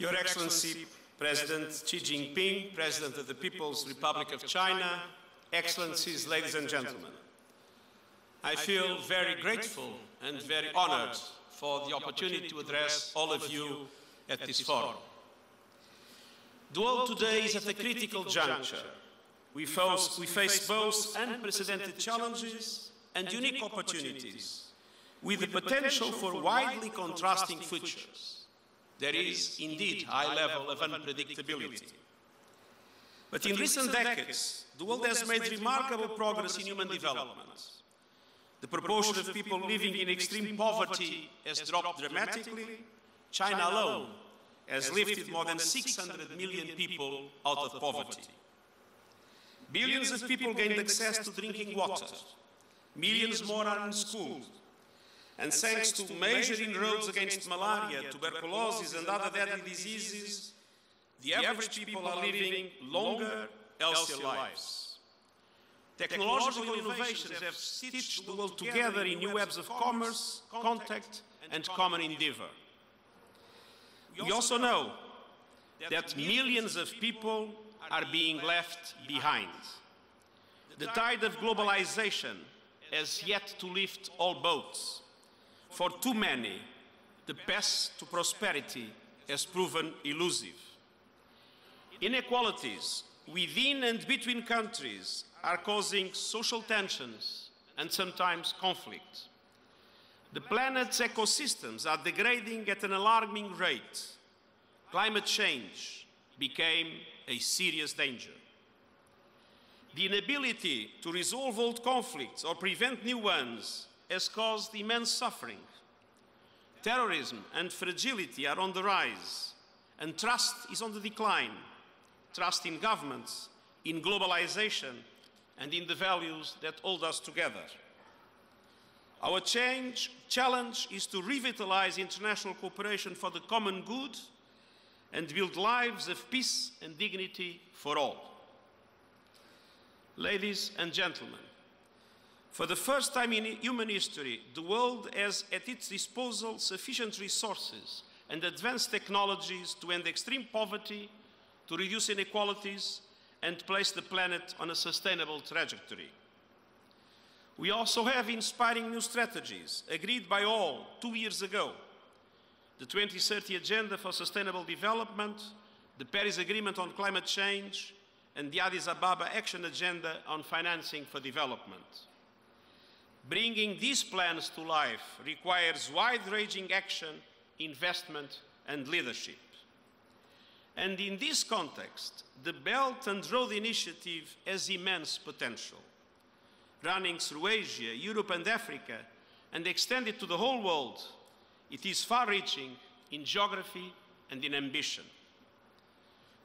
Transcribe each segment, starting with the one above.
Your Excellency, President Xi Jinping, President of the People's Republic of China, Excellencies, ladies and gentlemen, I feel very grateful and very honored for the opportunity to address all of you at this forum. The world today is at a critical juncture. We face both unprecedented challenges and unique opportunities, with the potential for widely contrasting futures. There is indeed a high level of unpredictability. But in recent decades, the world has made remarkable progress in human development. The proportion of people living in extreme poverty has dropped dramatically. China alone has lifted more than 600 million people out of poverty. Billions of people gained access to drinking water. Millions more are in school. And thanks to major inroads against malaria, tuberculosis and other deadly diseases, the average people are living longer, healthier lives. Technological innovations have stitched the world together in new webs of commerce, contact, and common endeavor. We also know that millions of people are being left behind. The tide of globalization has yet to lift all boats. For too many, the path to prosperity has proven elusive. Inequalities within and between countries are causing social tensions and sometimes conflict. The planet's ecosystems are degrading at an alarming rate. Climate change became a serious danger. The inability to resolve old conflicts or prevent new ones has caused immense suffering. Terrorism and fragility are on the rise, and trust is on the decline. Trust in governments, in globalization, and in the values that hold us together. Our challenge is to revitalize international cooperation for the common good and build lives of peace and dignity for all. Ladies and gentlemen, for the first time in human history, the world has at its disposal sufficient resources and advanced technologies to end extreme poverty, to reduce inequalities, and place the planet on a sustainable trajectory. We also have inspiring new strategies agreed by all 2 years ago: the 2030 Agenda for Sustainable Development, the Paris Agreement on Climate Change, and the Addis Ababa Action Agenda on Financing for Development. Bringing these plans to life requires wide-ranging action, investment, and leadership. And in this context, the Belt and Road Initiative has immense potential. Running through Asia, Europe, and Africa, and extended to the whole world, it is far-reaching in geography and in ambition.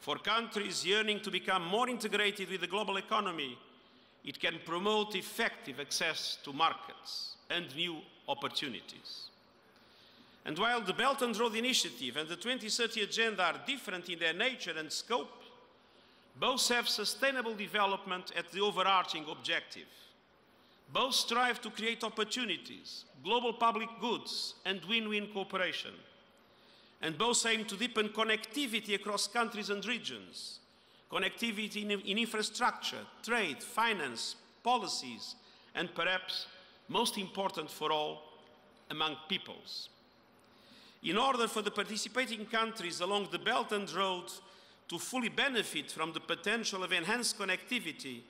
For countries yearning to become more integrated with the global economy, it can promote effective access to markets and new opportunities. And while the Belt and Road Initiative and the 2030 Agenda are different in their nature and scope, both have sustainable development at the overarching objective. Both strive to create opportunities, global public goods, and win-win cooperation. And both aim to deepen connectivity across countries and regions, connectivity in infrastructure, trade, finance, policies, and perhaps most important for all, among peoples. In order for the participating countries along the Belt and Road to fully benefit from the potential of enhanced connectivity,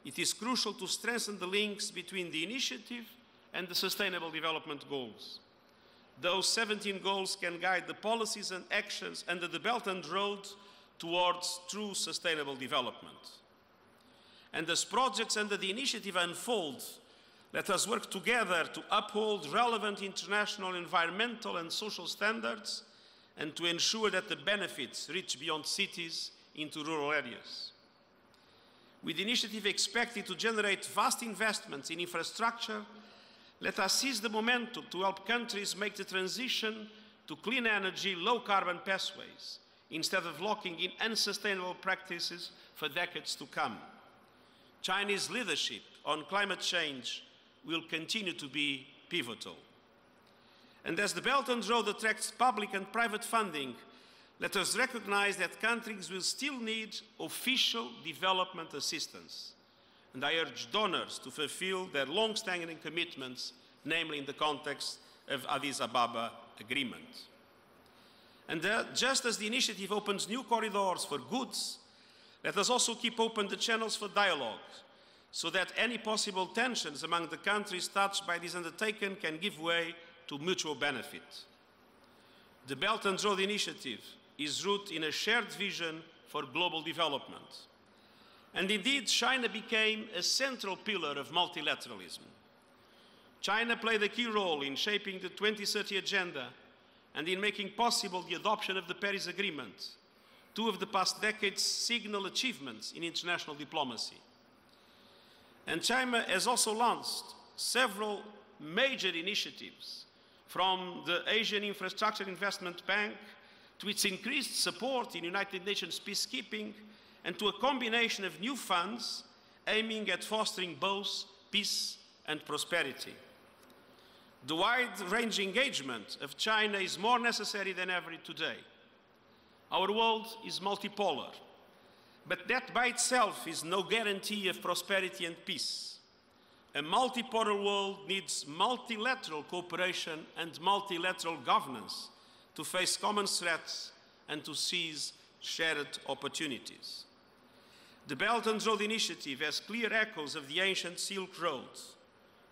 it is crucial to strengthen the links between the initiative and the Sustainable Development Goals. Those 17 goals can guide the policies and actions under the Belt and Road towards true sustainable development. And as projects under the initiative unfold, let us work together to uphold relevant international environmental and social standards and to ensure that the benefits reach beyond cities into rural areas. With the initiative expected to generate vast investments in infrastructure, let us seize the momentum to help countries make the transition to clean energy, low-carbon pathways, instead of locking in unsustainable practices for decades to come. Chinese leadership on climate change will continue to be pivotal. And as the Belt and Road attracts public and private funding, let us recognize that countries will still need official development assistance, and I urge donors to fulfill their long-standing commitments, namely in the context of Addis Ababa Agreement. And just as the initiative opens new corridors for goods, let us also keep open the channels for dialogue, so that any possible tensions among the countries touched by this undertaking can give way to mutual benefit. The Belt and Road Initiative is rooted in a shared vision for global development. And indeed, China became a central pillar of multilateralism. China played a key role in shaping the 2030 Agenda and in making possible the adoption of the Paris Agreement, two of the past decades' signal achievements in international diplomacy. And China has also launched several major initiatives, from the Asian Infrastructure Investment Bank to its increased support in United Nations peacekeeping, and to a combination of new funds aiming at fostering both peace and prosperity. The wide-ranging engagement of China is more necessary than ever today. Our world is multipolar, but that by itself is no guarantee of prosperity and peace. A multipolar world needs multilateral cooperation and multilateral governance to face common threats and to seize shared opportunities. The Belt and Road Initiative has clear echoes of the ancient Silk Road.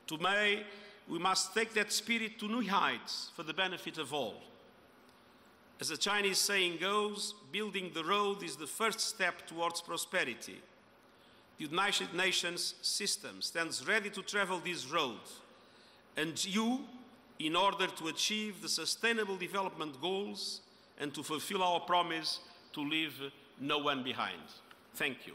Today, we must take that spirit to new heights for the benefit of all. As the Chinese saying goes, building the road is the first step towards prosperity. The United Nations system stands ready to travel this road, and you, in order to achieve the Sustainable Development Goals and to fulfill our promise to leave no one behind. Thank you.